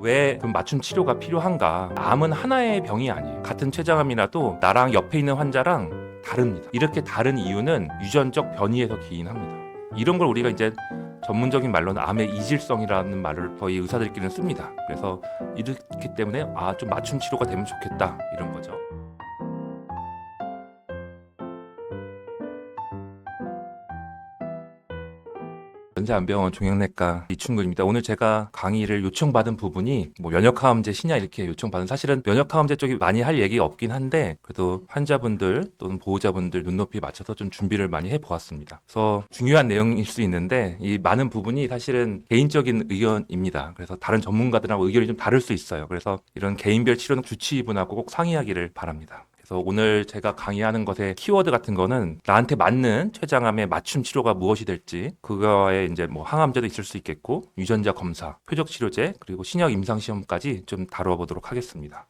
왜 그 맞춤 치료가 필요한가? 암은 하나의 병이 아니에요. 같은 췌장암이라도 나랑 옆에 있는 환자랑 다릅니다. 이렇게 다른 이유는 유전적 변이에서 기인합니다. 이런 걸 우리가 이제 전문적인 말로는 암의 이질성이라는 말을 저희 의사들끼리는 씁니다. 그래서 이렇기 때문에 좀 맞춤 치료가 되면 좋겠다 이런 거죠. 연세안병원 종양내과 이충근입니다. 오늘 제가 강의를 요청받은 부분이 면역항암제 신약 이렇게 요청받은, 사실은 면역항암제 쪽이 많이 할 얘기가 없긴 한데 그래도 환자분들 또는 보호자분들 눈높이에 맞춰서 좀 준비를 많이 해보았습니다. 그래서 중요한 내용일 수 있는데 이 많은 부분이 사실은 개인적인 의견입니다. 그래서 다른 전문가들하고 의견이 좀 다를 수 있어요. 그래서 이런 개인별 치료는 주치의분하고 꼭 상의하기를 바랍니다. 그래서 오늘 제가 강의하는 것의 키워드 같은 거는 나한테 맞는 췌장암의 맞춤 치료가 무엇이 될지, 그거에 이제 항암제도 있을 수 있겠고 유전자 검사, 표적 치료제, 그리고 신약 임상 시험까지 좀 다뤄보도록 하겠습니다.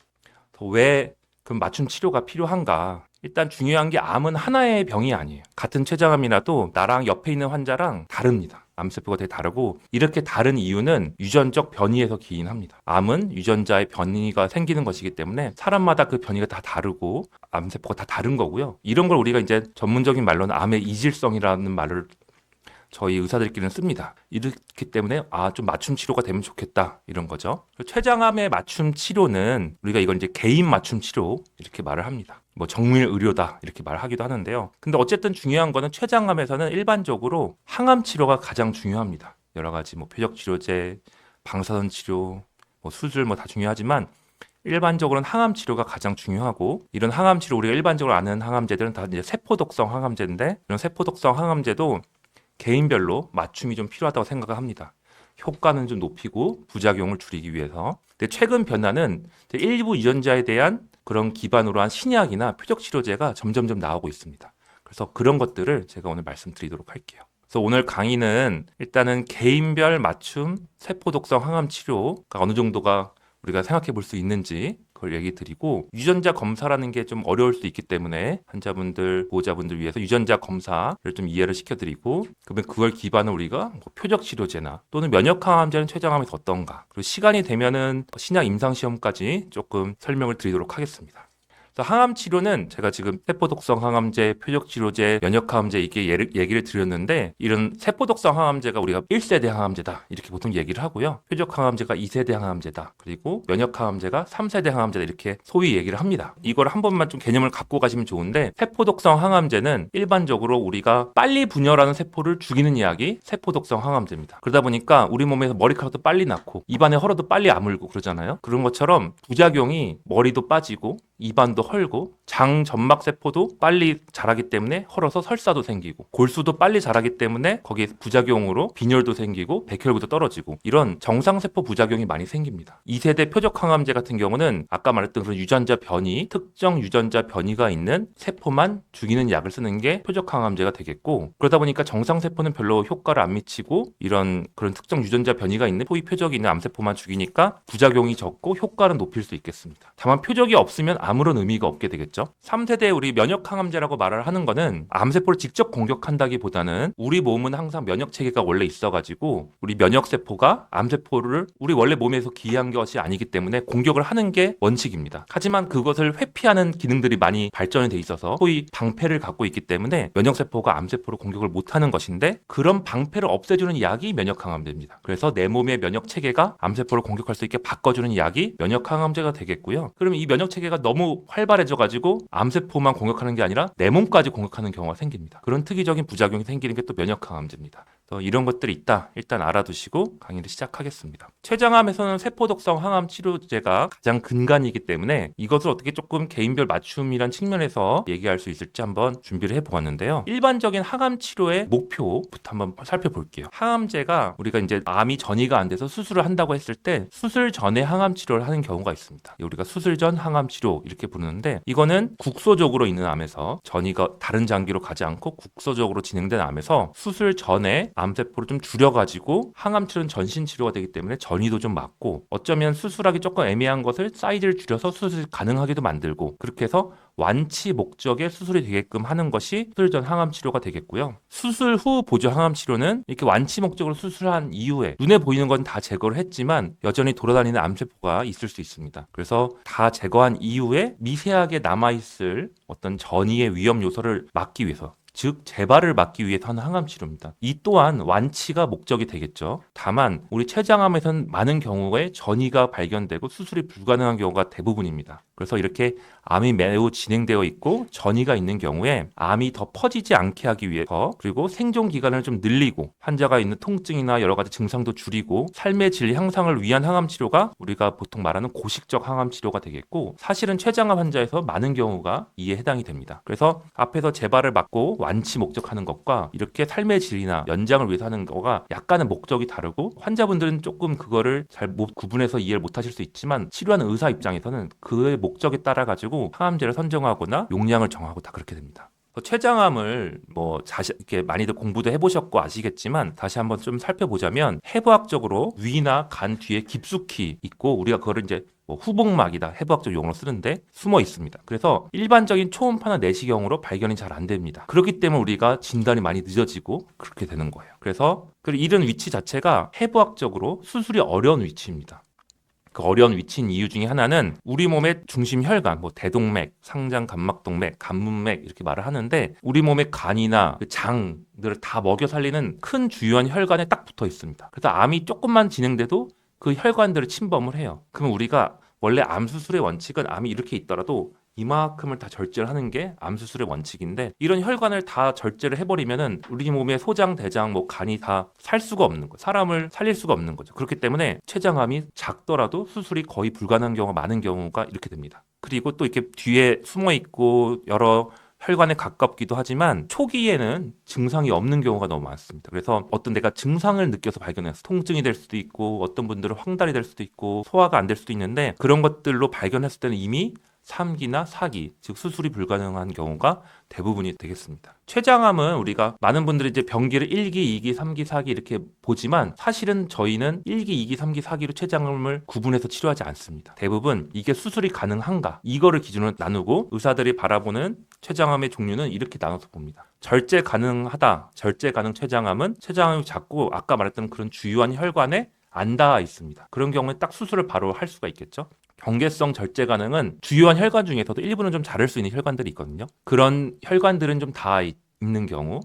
왜 그 맞춤 치료가 필요한가? 일단 중요한 게 암은 하나의 병이 아니에요. 같은 췌장암이라도 나랑 옆에 있는 환자랑 다릅니다. 암세포가 되게 다르고, 이렇게 다른 이유는 유전적 변이에서 기인합니다. 암은 유전자의 변이가 생기는 것이기 때문에 사람마다 그 변이가 다 다르고 암세포가 다 다른 거고요. 이런 걸 우리가 이제 전문적인 말로는 암의 이질성이라는 말을 저희 의사들끼리는 씁니다. 이렇기 때문에 좀 맞춤 치료가 되면 좋겠다 이런 거죠. 췌장암의 맞춤 치료는 우리가 이걸 이제 개인 맞춤 치료 이렇게 말을 합니다. 정밀 의료다 이렇게 말하기도 하는데요. 근데 어쨌든 중요한 거는 췌장암에서는 일반적으로 항암 치료가 가장 중요합니다. 여러 가지 표적 치료제, 방사선 치료, 수술 다 중요하지만 일반적으로는 항암 치료가 가장 중요하고, 이런 항암 치료 우리가 일반적으로 아는 항암제들은 다 이제 세포독성 항암제인데, 이런 세포독성 항암제도 개인별로 맞춤이 좀 필요하다고 생각을 합니다. 효과는 좀 높이고 부작용을 줄이기 위해서. 근데 최근 변화는 일부 유전자에 대한 그런 기반으로 한 신약이나 표적 치료제가 점점점 나오고 있습니다. 그래서 그런 것들을 제가 오늘 말씀드리도록 할게요. 그래서 오늘 강의는 일단은 개인별 맞춤 세포독성 항암 치료가 어느 정도가 우리가 생각해 볼 수 있는지 그걸 얘기 드리고, 유전자 검사라는 게 좀 어려울 수 있기 때문에 환자분들, 보호자분들 위해서 유전자 검사를 좀 이해를 시켜드리고, 그러면 그걸 기반으로 우리가 표적 치료제나 또는 면역항암제는 췌장암에서 어떤가, 그리고 시간이 되면은 신약 임상시험까지 조금 설명을 드리도록 하겠습니다. 항암 치료는 제가 지금 세포독성 항암제, 표적 치료제, 면역항암제 이렇게 얘기를 드렸는데, 이런 세포독성 항암제가 우리가 1세대 항암제다 이렇게 보통 얘기를 하고요. 표적 항암제가 2세대 항암제다. 그리고 면역항암제가 3세대 항암제다 이렇게 소위 얘기를 합니다. 이걸 한 번만 좀 개념을 갖고 가시면 좋은데, 세포독성 항암제는 일반적으로 우리가 빨리 분열하는 세포를 죽이는 약이 세포독성 항암제입니다. 그러다 보니까 우리 몸에서 머리카락도 빨리 낳고 입안에 헐어도 빨리 아물고 그러잖아요. 그런 것처럼 부작용이 머리도 빠지고 입안도 헐고 장 점막 세포도 빨리 자라기 때문에 헐어서 설사도 생기고, 골수도 빨리 자라기 때문에 거기에 부작용으로 빈혈도 생기고 백혈구도 떨어지고, 이런 정상세포 부작용이 많이 생깁니다. 2세대 표적 항암제 같은 경우는 아까 말했던 그런 유전자 변이, 특정 유전자 변이가 있는 세포만 죽이는 약을 쓰는 게 표적 항암제가 되겠고, 그러다 보니까 정상세포는 별로 효과를 안 미치고 이런 그런 특정 유전자 변이가 있는 소위 표적이 있는 암세포만 죽이니까 부작용이 적고 효과는 높일 수 있겠습니다. 다만 표적이 없으면 아무런 의미가 없게 되겠죠. 3세대 우리 면역항암제라고 말을 하는 거는 암세포를 직접 공격한다기보다는 우리 몸은 항상 면역체계가 원래 있어가지고 우리 면역세포가 암세포를 우리 원래 몸에서 기이한 것이 아니기 때문에 공격을 하는 게 원칙입니다. 하지만 그것을 회피하는 기능들이 많이 발전이 돼 있어서 소위 방패를 갖고 있기 때문에 면역세포가 암세포를 공격을 못하는 것인데, 그런 방패를 없애주는 약이 면역항암제입니다. 그래서 내 몸의 면역체계가 암세포를 공격할 수 있게 바꿔주는 약이 면역항암제가 되겠고요. 그럼 이 면역체계가 너무 활발해져가지고 암세포만 공격하는 게 아니라 내 몸까지 공격하는 경우가 생깁니다. 그런 특이적인 부작용이 생기는 게 또 면역항암제입니다. 이런 것들이 있다 일단 알아두시고 강의를 시작하겠습니다. 췌장암에서는 세포독성 항암 치료제가 가장 근간이기 때문에 이것을 어떻게 조금 개인별 맞춤이란 측면에서 얘기할 수 있을지 한번 준비를 해보았는데요. 일반적인 항암 치료의 목표부터 한번 살펴볼게요. 항암제가 우리가 이제 암이 전이가 안 돼서 수술을 한다고 했을 때 수술 전에 항암 치료를 하는 경우가 있습니다. 우리가 수술 전 항암 치료 이렇게 부르는데, 이거는 국소적으로 있는 암에서 전이가 다른 장기로 가지 않고 국소적으로 진행된 암에서 수술 전에 암세포를 좀 줄여가지고 항암 치료는 전신 치료가 되기 때문에 전이도 좀 맞고 어쩌면 수술하기 조금 애매한 것을 사이즈를 줄여서 수술 가능하게도 만들고 그렇게 해서 완치 목적의 수술이 되게끔 하는 것이 수술 전 항암 치료가 되겠고요. 수술 후 보조 항암 치료는 이렇게 완치 목적으로 수술한 이후에 눈에 보이는 건 다 제거를 했지만 여전히 돌아다니는 암세포가 있을 수 있습니다. 그래서 다 제거한 이후에 미세하게 남아있을 어떤 전이의 위험 요소를 막기 위해서 즉 재발을 막기 위해서 하는 항암 치료입니다. 이 또한 완치가 목적이 되겠죠. 다만 우리 췌장암에서는 많은 경우에 전이가 발견되고 수술이 불가능한 경우가 대부분입니다. 그래서 이렇게 암이 매우 진행되어 있고 전이가 있는 경우에 암이 더 퍼지지 않게 하기 위해서 그리고 생존 기간을 좀 늘리고 환자가 있는 통증이나 여러 가지 증상도 줄이고 삶의 질 향상을 위한 항암 치료가 우리가 보통 말하는 고식적 항암 치료가 되겠고 사실은 췌장암 환자에서 많은 경우가 이에 해당이 됩니다. 그래서 앞에서 재발을 막고 완치 목적하는 것과 이렇게 삶의 질이나 연장을 위해서 하는 거가 약간은 목적이 다르고 환자분들은 조금 그거를 잘 못 구분해서 이해를 못 하실 수 있지만 치료하는 의사 입장에서는 그의 목적에 따라 가지고 항암제를 선정하거나 용량을 정하고 다 그렇게 됩니다. 췌장암을 이렇게 많이들 공부도 해보셨고 아시겠지만 다시 한번 좀 살펴보자면 해부학적으로 위나 간 뒤에 깊숙이 있고 우리가 그거를 이제 후복막이다 해부학적 용어로 쓰는데 숨어 있습니다. 그래서 일반적인 초음파나 내시경으로 발견이 잘 안 됩니다. 그렇기 때문에 우리가 진단이 많이 늦어지고 그렇게 되는 거예요. 그래서 이런 위치 자체가 해부학적으로 수술이 어려운 위치입니다. 그 어려운 위치인 이유 중에 하나는 우리 몸의 중심 혈관, 대동맥, 상장 감막동맥, 간문맥 이렇게 말을 하는데 우리 몸의 간이나 그 장들을 다 먹여 살리는 큰 주요한 혈관에 딱 붙어 있습니다. 그래서 암이 조금만 진행돼도 그 혈관들을 침범을 해요. 그러면 우리가 원래 암 수술의 원칙은 암이 이렇게 있더라도 이만큼을 다 절제를 하는 게 암 수술의 원칙인데 이런 혈관을 다 절제를 해버리면은 우리 몸의 소장, 대장, 간이 다 살 수가 없는 거죠. 사람을 살릴 수가 없는 거죠. 그렇기 때문에 췌장암이 작더라도 수술이 거의 불가능한 경우가 많은 경우가 이렇게 됩니다. 그리고 또 이렇게 뒤에 숨어 있고 여러 혈관에 가깝기도 하지만 초기에는 증상이 없는 경우가 너무 많습니다. 그래서 어떤 내가 증상을 느껴서 발견해서 통증이 될 수도 있고 어떤 분들은 황달이 될 수도 있고 소화가 안 될 수도 있는데 그런 것들로 발견했을 때는 이미 3기나 4기, 즉 수술이 불가능한 경우가 대부분이 되겠습니다. 췌장암은 우리가 많은 분들이 이제 병기를 1기, 2기, 3기, 4기 이렇게 보지만 사실은 저희는 1기, 2기, 3기, 4기로 췌장암을 구분해서 치료하지 않습니다. 대부분 이게 수술이 가능한가 이거를 기준으로 나누고 의사들이 바라보는 췌장암의 종류는 이렇게 나눠서 봅니다. 절제 가능하다, 절제 가능 췌장암은 췌장암이 작고 아까 말했던 그런 주요한 혈관에 안 닿아 있습니다. 그런 경우에 딱 수술을 바로 할 수가 있겠죠. 경계성 절제 가능은 주요한 혈관 중에서도 일부는 좀 자를 수 있는 혈관들이 있거든요. 그런 혈관들은 좀 닿아 있는 경우,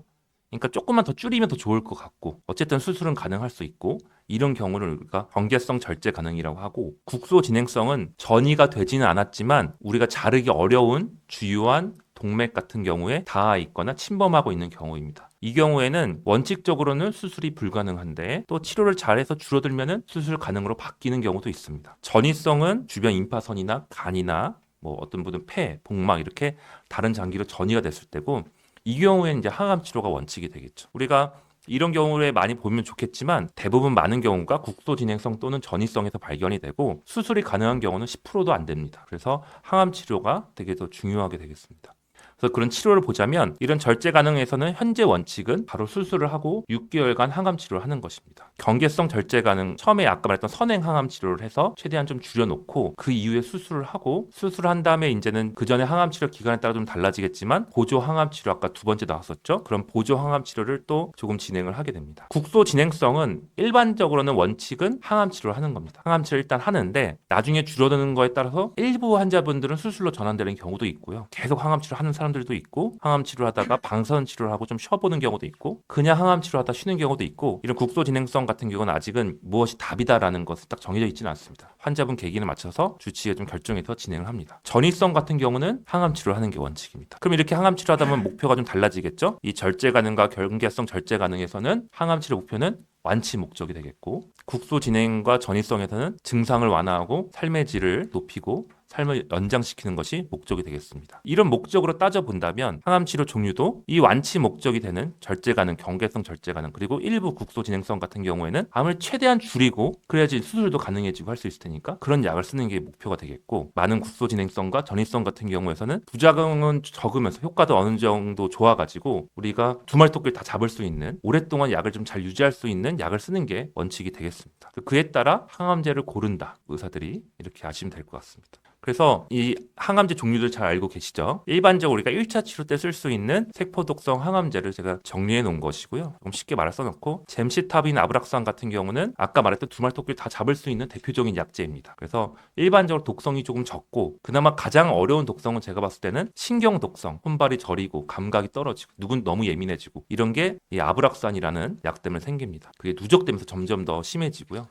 그러니까 조금만 더 줄이면 더 좋을 것 같고 어쨌든 수술은 가능할 수 있고 이런 경우를 우리가 경계성 절제 가능이라고 하고 국소 진행성은 전이가 되지는 않았지만 우리가 자르기 어려운 주요한 동맥 같은 경우에 닿아 있거나 침범하고 있는 경우입니다. 이 경우에는 원칙적으로는 수술이 불가능한데 또 치료를 잘해서 줄어들면은 수술 가능으로 바뀌는 경우도 있습니다. 전이성은 주변 임파선이나 간이나 어떤 분은 폐, 복막 이렇게 다른 장기로 전이가 됐을 때고 이 경우에는 이제 항암 치료가 원칙이 되겠죠. 우리가 이런 경우에 많이 보면 좋겠지만 대부분 많은 경우가 국소 진행성 또는 전이성에서 발견이 되고 수술이 가능한 경우는 10%도 안 됩니다. 그래서 항암 치료가 되게 더 중요하게 되겠습니다. 그래서 그런 치료를 보자면 이런 절제 가능에서는 현재 원칙은 바로 수술을 하고 6개월간 항암 치료를 하는 것입니다. 경계성 절제 가능 처음에 아까 말했던 선행 항암 치료를 해서 최대한 좀 줄여놓고 그 이후에 수술을 하고 수술한 다음에 이제는 그 전에 항암 치료 기간에 따라 좀 달라지겠지만 보조 항암 치료 아까 두 번째 나왔었죠. 그럼 보조 항암 치료를 또 조금 진행을 하게 됩니다. 국소 진행성은 일반적으로는 원칙은 항암 치료를 하는 겁니다. 항암 치료를 일단 하는데 나중에 줄어드는 거에 따라서 일부 환자분들은 수술로 전환되는 경우도 있고요. 계속 항암 치료 하는 사람들도 있고 항암 치료하다가 방사선 치료를 하고 좀 쉬어보는 경우도 있고 그냥 항암 치료하다 쉬는 경우도 있고 이런 국소 진행성 같은 경우는 아직은 무엇이 답이다라는 것은 딱 정해져 있지는 않습니다. 환자분 계기에 맞춰서 주치의가 좀 결정해서 진행을 합니다. 전이성 같은 경우는 항암 치료를 하는 게 원칙입니다. 그럼 이렇게 항암 치료하다 보면 목표가 좀 달라지겠죠? 이 절제 가능과 경계성 절제 가능에서는 항암 치료 목표는 완치 목적이 되겠고, 국소 진행과 전이성에서는 증상을 완화하고 삶의 질을 높이고 삶을 연장시키는 것이 목적이 되겠습니다. 이런 목적으로 따져본다면 항암치료 종류도 이 완치 목적이 되는 절제가능, 경계성 절제가능, 그리고 일부 국소 진행성 같은 경우에는 암을 최대한 줄이고 그래야지 수술도 가능해지고 할 수 있을 테니까 그런 약을 쓰는 게 목표가 되겠고, 많은 국소 진행성과 전이성 같은 경우에서는 부작용은 적으면서 효과도 어느 정도 좋아가지고 우리가 두 마리 토끼를 다 잡을 수 있는, 오랫동안 약을 좀 잘 유지할 수 있는 약을 쓰는 게 원칙이 되겠습니다. 그에 따라 항암제를 고른다, 의사들이 이렇게 아시면 될 것 같습니다. 그래서 이 항암제 종류들 잘 알고 계시죠? 일반적으로 우리가 1차 치료 때 쓸 수 있는 세포독성 항암제를 제가 정리해 놓은 것이고요. 조금 쉽게 말해 써놓고, 젬시타빈, 아브락산 같은 경우는 아까 말했던 두 마리 토끼를 다 잡을 수 있는 대표적인 약제입니다. 그래서 일반적으로 독성이 조금 적고, 그나마 가장 어려운 독성은 제가 봤을 때는 신경 독성, 손발이 저리고 감각이 떨어지고 누군 너무 예민해지고 이런 게 이 아브락산이라는 약 때문에 생깁니다. 그게 누적되면서 점점 더 심해지고요.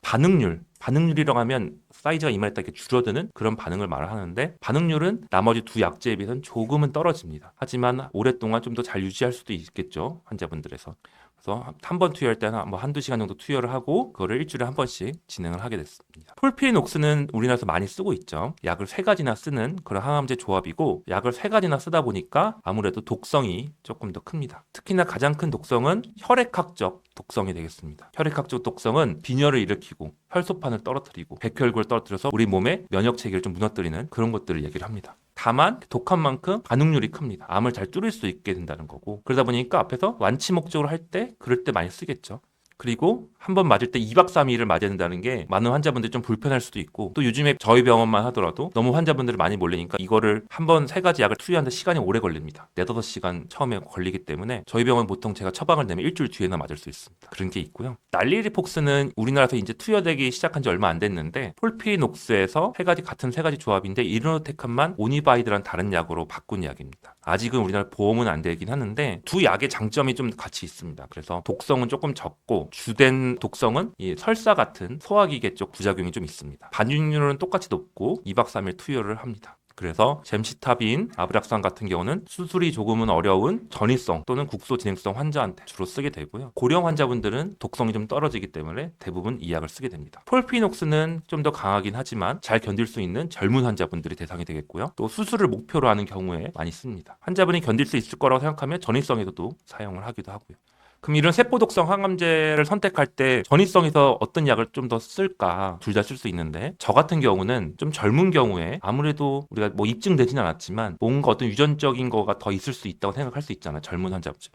반응률이라고 하면 사이즈가 이만했다 이렇게 줄어드는 그런 반응을 말을 하는데, 반응률은 나머지 두 약제에 비해서는 조금은 떨어집니다. 하지만 오랫동안 좀 더 잘 유지할 수도 있겠죠, 환자분들에서. 그래서 한 번 투여할 때는 뭐 한두 시간 정도 투여를 하고 그거를 일주일에 한 번씩 진행을 하게 됐습니다. 폴피리녹스는 우리나라에서 많이 쓰고 있죠. 약을 3가지나 쓰는 그런 항암제 조합이고, 약을 3가지나 쓰다 보니까 아무래도 독성이 조금 더 큽니다. 특히나 가장 큰 독성은 혈액학적 독성이 되겠습니다. 혈액학적 독성은 빈혈을 일으키고 혈소판을 떨어뜨리고 백혈구를 떨어뜨려서 우리 몸의 면역 체계를 좀 무너뜨리는 그런 것들을 얘기를 합니다. 다만 독한 만큼 반응률이 큽니다. 암을 잘 뚫을 수 있게 된다는 거고, 그러다 보니까 앞에서 완치 목적으로 할 때 그럴 때 많이 쓰겠죠. 그리고 한 번 맞을 때 2박 3일을 맞아야 된다는 게 많은 환자분들이 좀 불편할 수도 있고, 또 요즘에 저희 병원만 하더라도 너무 환자분들이 많이 몰리니까 이거를 한 번 3가지 약을 투여하는데 시간이 오래 걸립니다. 4-5시간 처음에 걸리기 때문에 저희 병원 보통 제가 처방을 내면 일주일 뒤에나 맞을 수 있습니다. 그런 게 있고요. 날리리폭스는 우리나라에서 이제 투여되기 시작한 지 얼마 안 됐는데, 폴피리녹스에서 같은 3가지 조합인데 이르노테칸만 오니바이드라는 다른 약으로 바꾼 약입니다. 아직은 우리나라 보험은 안 되긴 하는데 두 약의 장점이 좀 같이 있습니다. 그래서 독성은 조금 적고, 주된 독성은 이 설사 같은 소화기계 쪽 부작용이 좀 있습니다. 반응률은 똑같이 높고 2박 3일 투여를 합니다. 그래서 젬시타빈, 아브락산 같은 경우는 수술이 조금은 어려운 전이성 또는 국소 진행성 환자한테 주로 쓰게 되고요. 고령 환자분들은 독성이 좀 떨어지기 때문에 대부분 이 약을 쓰게 됩니다. 폴피리녹스는 좀 더 강하긴 하지만 잘 견딜 수 있는 젊은 환자분들이 대상이 되겠고요. 또 수술을 목표로 하는 경우에 많이 씁니다. 환자분이 견딜 수 있을 거라고 생각하면 전이성에서도 사용을 하기도 하고요. 그럼 이런 세포독성 항암제를 선택할 때 전이성에서 어떤 약을 좀 더 쓸까? 둘 다 쓸 수 있는데, 저 같은 경우는 좀 젊은 경우에 아무래도 우리가 뭐 입증되진 않았지만 뭔가 어떤 유전적인 거가 더 있을 수 있다고 생각할 수 있잖아요. 젊은 환자분들.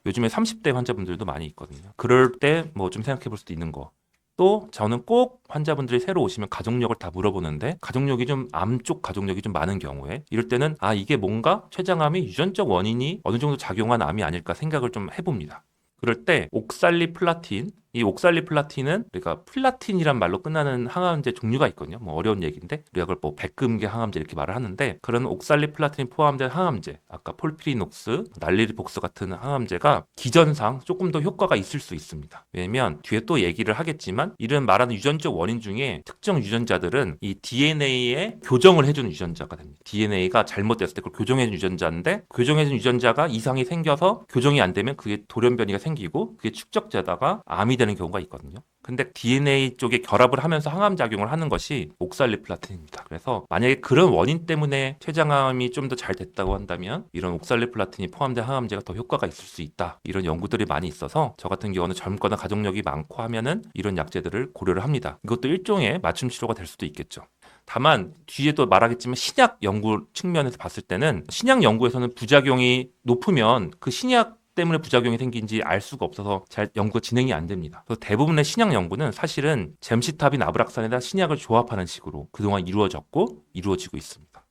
요즘에 30대 환자분들도 많이 있거든요. 그럴 때 뭐 좀 생각해 볼 수도 있는 거. 또 저는 꼭 환자분들이 새로 오시면 가족력을 다 물어보는데, 가족력이 좀 암 쪽 가족력이 좀 많은 경우에 이럴 때는 이게 뭔가 췌장암이 유전적 원인이 어느 정도 작용한 암이 아닐까 생각을 좀 해봅니다. 그럴 때 옥살리플라틴, 이 옥살리플라틴은 우리가 플라틴이란 말로 끝나는 항암제 종류가 있거든요. 뭐 어려운 얘기인데 우리가 그걸 뭐 백금계 항암제 이렇게 말을 하는데, 그런 옥살리플라틴이 포함된 항암제, 아까 폴피리녹스, 날리리폭스 같은 항암제가 기전상 조금 더 효과가 있을 수 있습니다. 왜냐면 뒤에 또 얘기를 하겠지만 이런 말하는 유전적 원인 중에 특정 유전자들은 이 DNA에 교정을 해주는 유전자가 됩니다. DNA가 잘못됐을 때 그걸 교정해준 유전자인데, 교정해준 유전자가 이상이 생겨서 교정이 안 되면 그게 돌연변이가 생기고 그게 축적되다가 암이 되는 경우가 있거든요. 근데 DNA 쪽에 결합을 하면서 항암 작용을 하는 것이 옥살리플라틴입니다. 그래서 만약에 그런 원인 때문에 췌장암이 좀 더 잘 됐다고 한다면 이런 옥살리플라틴이 포함된 항암제가 더 효과가 있을 수 있다, 이런 연구들이 많이 있어서 저 같은 경우는 젊거나 가족력이 많고 하면은 이런 약제들을 고려를 합니다. 이것도 일종의 맞춤 치료가 될 수도 있겠죠. 다만 뒤에도 말하겠지만 신약 연구 측면에서 봤을 때는, 신약 연구에서는 부작용이 높으면 그 신약 때문에 부작용이 생긴지 알 수가 없어서 잘 연구가 진행이 안 됩니다. 그래서 대부분의 신약 연구는 사실은 젬시타빈, 아브락산에다 신약을 조합하는 식으로 그동안 이루어졌고 이루어지고 있습니다.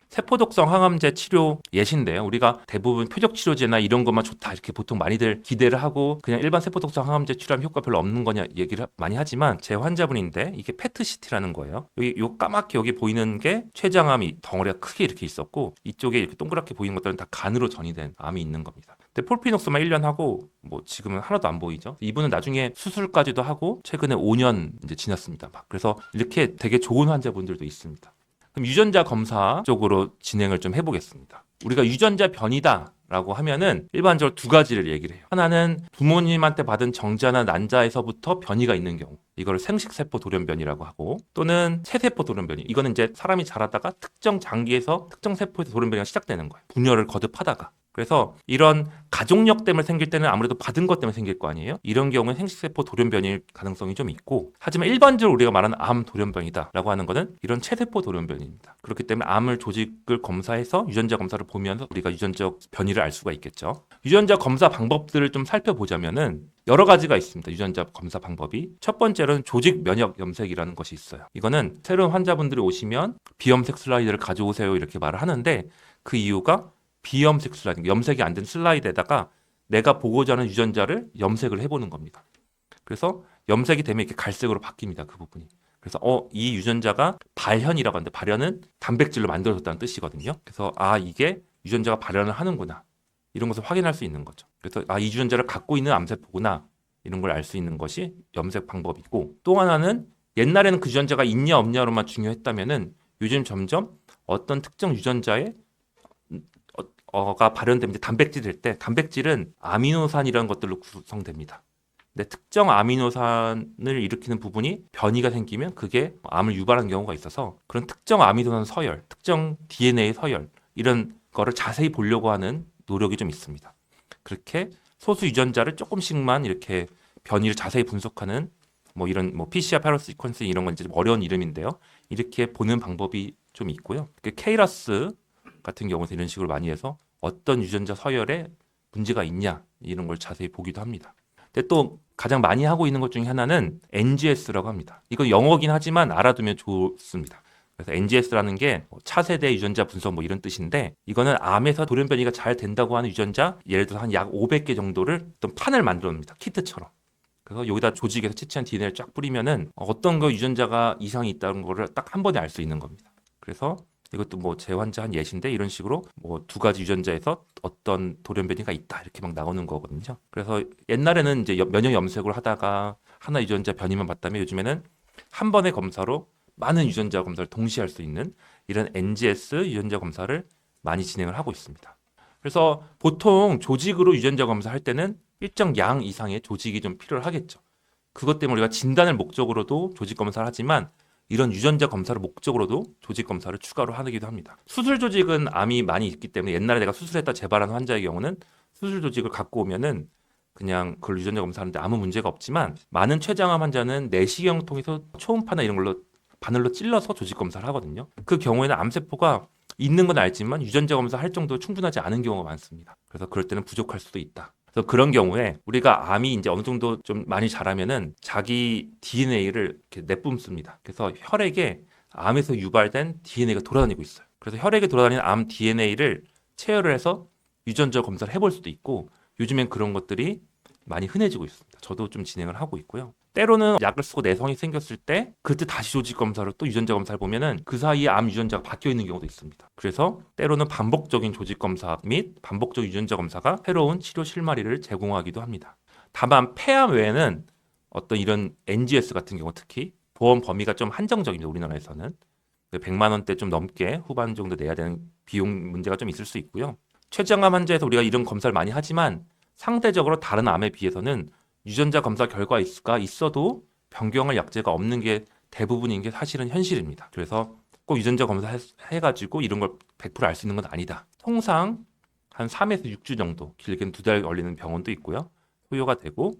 세포독성 항암제 치료 예시인데요. 우리가 대부분 표적치료제나 이런 것만 좋다 이렇게 보통 많이들 기대를 하고 그냥 일반 세포독성 항암제 치료하면 효과 별로 없는 거냐 얘기를 많이 하지만, 제 환자분인데 이게 페트CT라는 거예요. 여기 요 까맣게 여기 보이는 게 췌장암이 덩어리가 크게 이렇게 있었고, 이쪽에 이렇게 동그랗게 보이는 것들은 다 간으로 전이된 암이 있는 겁니다. 근데 폴피녹스만 1년 하고 뭐 지금은 하나도 안 보이죠. 이분은 나중에 수술까지도 하고 최근에 5년 이제 지났습니다. 그래서 이렇게 되게 좋은 환자분들도 있습니다. 그럼 유전자 검사 쪽으로 진행을 좀 해보겠습니다. 우리가 유전자 변이다 라고 하면은 일반적으로 두 가지를 얘기를 해요. 하나는 부모님한테 받은 정자나 난자에서부터 변이가 있는 경우, 이걸 생식세포 돌연변이라고 하고, 또는 체세포 돌연변이, 이거는 이제 사람이 자라다가 특정 장기에서 특정 세포에서 돌연변이가 시작되는 거예요. 분열을 거듭하다가. 그래서 이런 가족력 때문에 생길 때는 아무래도 받은 것 때문에 생길 거 아니에요? 이런 경우는 생식세포 돌연변일 가능성이 좀 있고, 하지만 일반적으로 우리가 말하는 암 돌연변이다라고 하는 것은 이런 체세포 돌연변입니다. 그렇기 때문에 암을 조직을 검사해서 유전자 검사를 보면서 우리가 유전적 변이를 알 수가 있겠죠. 유전자 검사 방법들을 좀 살펴보자면은 여러 가지가 있습니다. 유전자 검사 방법이. 첫 번째로는 조직 면역 염색이라는 것이 있어요. 이거는 새로운 환자분들이 오시면 비염색 슬라이드를 가져오세요 이렇게 말을 하는데, 그 이유가 비염색 슬라이드, 염색이 안 된 슬라이드에다가 내가 보고자 하는 유전자를 염색을 해보는 겁니다. 그래서 염색이 되면 이렇게 갈색으로 바뀝니다. 그 부분이. 그래서 이 유전자가 발현이라고 하는데, 발현은 단백질로 만들어졌다는 뜻이거든요. 그래서 이게 유전자가 발현을 하는구나, 이런 것을 확인할 수 있는 거죠. 그래서 이 유전자를 갖고 있는 암세포구나, 이런 걸 알 수 있는 것이 염색 방법이고, 또 하나는 옛날에는 그 유전자가 있냐 없냐로만 중요했다면은 요즘 점점 어떤 특정 유전자에 가 발현되면 이제 단백질이 될 때, 단백질은 아미노산이라는 것들로 구성됩니다. 근데 특정 아미노산을 일으키는 부분이 변이가 생기면 그게 암을 유발하는 경우가 있어서, 그런 특정 아미노산 서열, 특정 DNA 서열, 이런 거를 자세히 보려고 하는 노력이 좀 있습니다. 그렇게 소수 유전자를 조금씩만 이렇게 변이를 자세히 분석하는 이런 PCR 패러스 시퀀스, 이런 건 이제 좀 어려운 이름인데요. 이렇게 보는 방법이 좀 있고요. KRAS 같은 경우는 이런 식으로 많이 해서 어떤 유전자 서열에 문제가 있냐, 이런 걸 자세히 보기도 합니다. 근데 또 가장 많이 하고 있는 것 중에 하나는 NGS라고 합니다. 이거 영어긴 하지만 알아두면 좋습니다. 그래서 NGS라는 게 차세대 유전자 분석 이런 뜻인데, 이거는 암에서 돌연변이가 잘 된다고 하는 유전자, 예를 들어서 한 약 500개 정도를 어떤 판을 만들어 놉니다. 키트처럼. 그래서 여기다 조직에서 채취한 DNA를 쫙 뿌리면은 어떤 거 유전자가 이상이 있다는 거를 딱 한 번에 알 수 있는 겁니다. 그래서 이것도 제 환자 한 예신데, 이런 식으로 두 가지 유전자에서 어떤 돌연변이가 있다, 이렇게 막 나오는 거거든요. 그래서 옛날에는 이제 면역 염색을 하다가 하나 유전자 변이만 봤다면, 요즘에는 한 번의 검사로 많은 유전자 검사를 동시에 할 수 있는 이런 NGS 유전자 검사를 많이 진행을 하고 있습니다. 그래서 보통 조직으로 유전자 검사할 때는 일정 양 이상의 조직이 좀 필요를 하겠죠. 그것 때문에 우리가 진단을 목적으로도 조직 검사를 하지만, 이런 유전자 검사를 목적으로도 조직 검사를 추가로 하기도 합니다. 수술 조직은 암이 많이 있기 때문에, 옛날에 내가 수술했다 재발한 환자의 경우는 수술 조직을 갖고 오면은 그냥 그걸 유전자 검사하는데 아무 문제가 없지만, 많은 췌장암 환자는 내시경을 통해서 초음파나 이런 걸로 바늘로 찔러서 조직 검사를 하거든요. 그 경우에는 암세포가 있는 건 알지만 유전자 검사할 정도로 충분하지 않은 경우가 많습니다. 그래서 그럴 때는 부족할 수도 있다. 그래서 그런 경우에 우리가 암이 이제 어느 정도 좀 많이 자라면은 자기 DNA를 이렇게 내뿜습니다. 그래서 혈액에 암에서 유발된 DNA가 돌아다니고 있어요. 그래서 혈액에 돌아다니는 암 DNA를 체열을 해서 유전자 검사를 해볼 수도 있고, 요즘엔 그런 것들이 많이 흔해지고 있습니다. 저도 좀 진행을 하고 있고요. 때로는 약을 쓰고 내성이 생겼을 때 그때 다시 조직 검사로 또 유전자 검사를 보면은 그 사이에 암 유전자가 바뀌어 있는 경우도 있습니다. 그래서 때로는 반복적인 조직 검사 및 반복적 유전자 검사가 새로운 치료 실마리를 제공하기도 합니다. 다만 폐암 외에는 어떤 이런 NGS 같은 경우, 특히 보험 범위가 좀 한정적입니다. 우리나라에서는 100만 원대 좀 넘게 후반 정도 내야 되는 비용 문제가 좀 있을 수 있고요. 췌장암 환자에서 우리가 이런 검사를 많이 하지만, 상대적으로 다른 암에 비해서는 유전자 검사 결과가 있어도 변경할 약제가 없는 게 대부분인 게 사실은 현실입니다. 그래서 꼭 유전자 검사 해가지고 이런 걸 100% 알 수 있는 건 아니다. 통상 한 3에서 6주 정도, 길게는 2달 걸리는 병원도 있고요. 소요가 되고,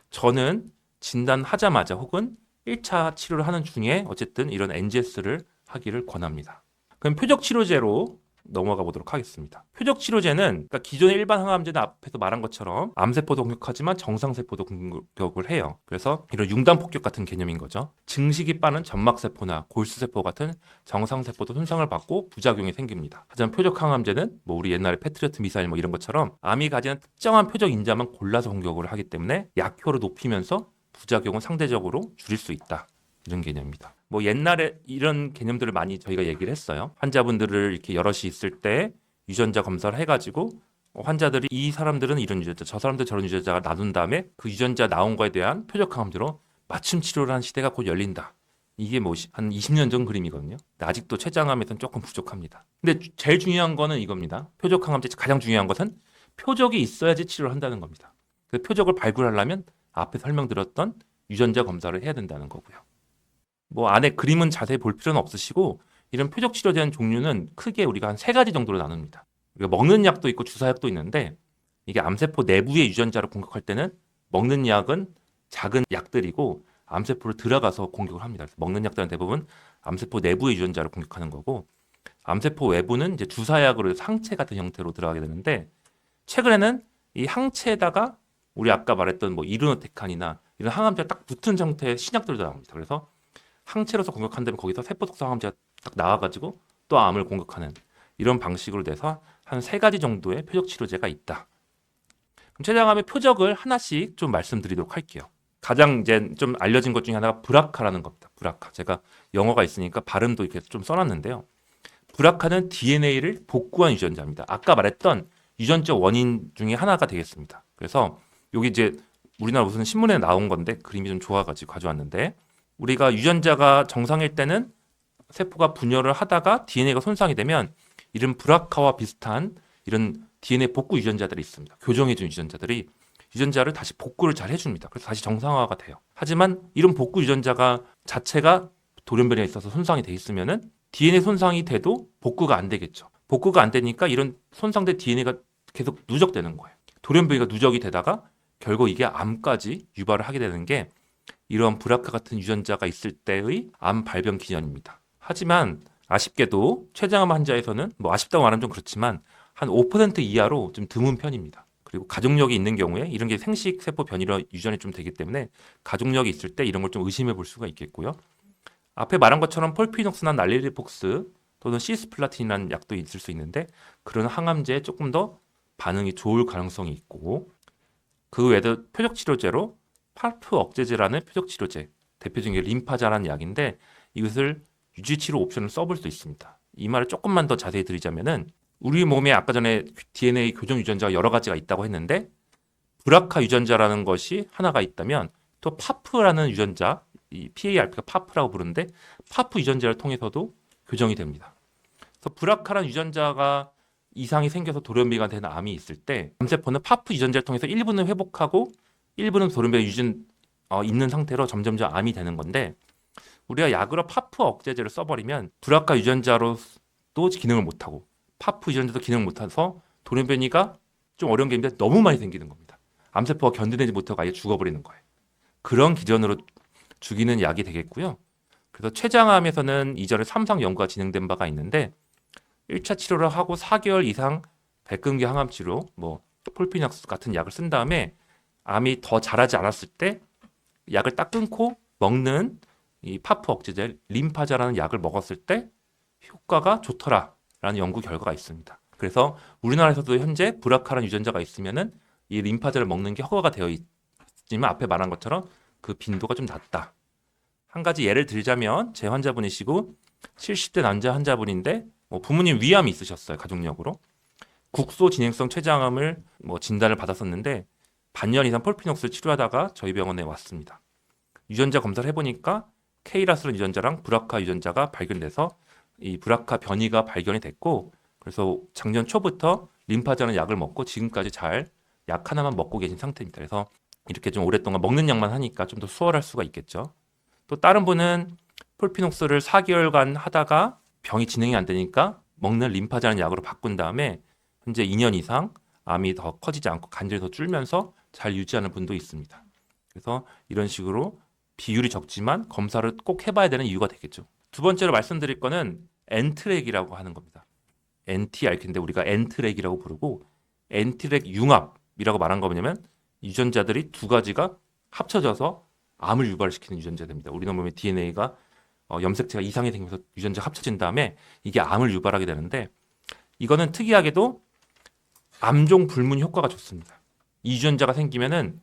저는 진단하자마자 혹은 1차 치료를 하는 중에 어쨌든 이런 NGS를 하기를 권합니다. 그럼 표적치료제로 넘어가 보도록 하겠습니다. 표적치료제는 그러니까 기존의 일반 항암제는 앞에서 말한 것처럼 암세포도 공격하지만 정상세포도 공격을 해요. 그래서 이런 융단 폭격 같은 개념인 거죠. 증식이 빠른 점막세포나 골수세포 같은 정상세포도 손상을 받고 부작용이 생깁니다. 하지만 표적항암제는 우리 옛날에 패트리어트 미사일 이런 것처럼 암이 가지는 특정한 표적 인자만 골라서 공격을 하기 때문에 약효를 높이면서 부작용을 상대적으로 줄일 수 있다. 이런 개념입니다. 옛날에 이런 개념들을 많이 저희가 얘기를 했어요. 환자분들을 이렇게 여럿이 있을 때 유전자 검사를 해가지고 환자들이 이 사람들은 이런 유전자, 저 사람들 저런 유전자가 나눈 다음에 그 유전자 나온 거에 대한 표적항암제로 맞춤 치료를 하는 시대가 곧 열린다. 이게 한 20년 전 그림이거든요. 근데 아직도 췌장암에서는 조금 부족합니다. 근데 제일 중요한 거는 이겁니다. 표적항암제 가장 중요한 것은 표적이 있어야지 치료를 한다는 겁니다. 그 표적을 발굴하려면 앞에 설명드렸던 유전자 검사를 해야 된다는 거고요. 뭐 안에 그림은 자세히 볼 필요는 없으시고 이런 표적 치료제 종류는 크게 우리가 한 3가지 정도로 나눕니다. 우리가 먹는 약도 있고 주사약도 있는데 이게 암세포 내부의 유전자를 공격할 때는 먹는 약은 작은 약들이고 암세포를 들어가서 공격을 합니다. 그래서 먹는 약들은 대부분 암세포 내부의 유전자를 공격하는 거고 암세포 외부는 이제 주사약으로 항체 같은 형태로 들어가게 되는데 최근에는 이 항체에다가 우리 아까 말했던 뭐 이르노테칸이나 이런 항암제가 딱 붙은 상태의 신약들도 나옵니다. 그래서 항체로서 공격한다면 거기서 세포 독성 항암제가 딱 나와가지고 또 암을 공격하는 이런 방식으로 돼서 한 3가지 정도의 표적 치료제가 있다. 그럼 췌장암의 표적을 하나씩 좀 말씀드리도록 할게요. 가장 이제 좀 알려진 것 중에 하나가 브라카라는 겁니다. 브라카. 제가 영어가 있으니까 발음도 이렇게 좀 써놨는데요. 브라카는 DNA를 복구한 유전자입니다. 아까 말했던 유전적 원인 중에 하나가 되겠습니다. 그래서 여기 이제 우리나라 무슨 신문에 나온 건데 그림이 좀 좋아가지고 가져왔는데 우리가 유전자가 정상일 때는 세포가 분열을 하다가 DNA가 손상이 되면 이런 브라카와 비슷한 이런 DNA 복구 유전자들이 있습니다. 교정해준 유전자들이 유전자를 다시 복구를 잘 해줍니다. 그래서 다시 정상화가 돼요. 하지만 이런 복구 유전자가 자체가 돌연변이에 있어서 손상이 돼 있으면은 DNA 손상이 돼도 복구가 안 되겠죠. 복구가 안 되니까 이런 손상된 DNA가 계속 누적되는 거예요. 돌연변이가 누적이 되다가 결국 이게 암까지 유발을 하게 되는 게 이런 브라카 같은 유전자가 있을 때의 암 발병 기전입니다. 하지만 아쉽게도 췌장암 환자에서는 뭐 아쉽다고 말하면 좀 그렇지만 한 5% 이하로 좀 드문 편입니다. 그리고 가족력이 있는 경우에 이런 게 생식 세포 변이로 유전이 좀 되기 때문에 가족력이 있을 때 이런 걸 좀 의심해 볼 수가 있겠고요. 앞에 말한 것처럼 폴피녹스나 날리리폭스 또는 시스플라틴이라는 약도 있을 수 있는데 그런 항암제에 조금 더 반응이 좋을 가능성이 있고 그 외에도 표적 치료제로 파프 억제제라는 표적 치료제 대표적인 게 림파자라는 약인데 이것을 유지 치료 옵션을 써볼 수 있습니다. 이 말을 조금만 더 자세히 드리자면은 우리 몸에 아까 전에 DNA 교정 유전자가 여러 가지가 있다고 했는데 브라카 유전자라는 것이 하나가 있다면 또 파프라는 유전자, 이 PARP가 파프라고 부르는데 파프 유전자를 통해서도 교정이 됩니다. 그래서 브라카라는 유전자가 이상이 생겨서 돌연변이가 되는 암이 있을 때 암세포는 파프 유전자를 통해서 일부는 회복하고 일부는 돌연변이 있는 상태로 점점점 암이 되는 건데 우리가 약으로 파프 억제제를 써버리면 브라카 유전자로도 기능을 못하고 파프 유전자도 기능을 못해서 돌연변이가 좀 어려운 게 있는데 너무 많이 생기는 겁니다. 암세포가 견디내지 못하고 아예 죽어버리는 거예요. 그런 기전으로 죽이는 약이 되겠고요. 그래서 췌장암에서는 이전에 3상 연구가 진행된 바가 있는데 1차 치료를 하고 4개월 이상 백금기 항암 치료, 뭐 폴피낙스 같은 약을 쓴 다음에 암이 더 자라지 않았을 때 약을 딱 끊고 먹는 이 파프 억제제 림파자라는 약을 먹었을 때 효과가 좋더라라는 연구 결과가 있습니다. 그래서 우리나라에서도 현재 브라카라는 유전자가 있으면은 이 림파제를 먹는 게 허가가 되어 있지만 앞에 말한 것처럼 그 빈도가 좀 낮다. 한 가지 예를 들자면 제 환자분이시고 70대 남자 환자분인데 부모님 위암이 있으셨어요. 가족력으로. 국소 진행성 췌장암을 진단을 받았었는데 반년 이상 폴피녹스를 치료하다가 저희 병원에 왔습니다. 유전자 검사를 해보니까 K라스라는 유전자랑 브라카 유전자가 발견돼서 이 브라카 변이가 발견이 됐고 그래서 작년 초부터 림파자는 약을 먹고 지금까지 잘 약 하나만 먹고 계신 상태입니다. 그래서 이렇게 좀 오랫동안 먹는 약만 하니까 좀 더 수월할 수가 있겠죠. 또 다른 분은 폴피녹스를 4개월간 하다가 병이 진행이 안 되니까 먹는 림파자는 약으로 바꾼 다음에 현재 2년 이상 암이 더 커지지 않고 간절히 더 줄면서 잘 유지하는 분도 있습니다. 그래서 이런 식으로 비율이 적지만 검사를 꼭 해봐야 되는 이유가 되겠죠. 두 번째로 말씀드릴 거는 엔트랙이라고 하는 겁니다. NTRK인데 우리가 엔트랙이라고 부르고 엔트랙 융합이라고 말한 거 뭐냐면 유전자들이 두 가지가 합쳐져서 암을 유발시키는 유전자입니다. 우리 몸의 DNA가 염색체가 이상이 생겨서 유전자가 합쳐진 다음에 이게 암을 유발하게 되는데 이거는 특이하게도 암종 불문 효과가 좋습니다. 이 유전자가 생기면은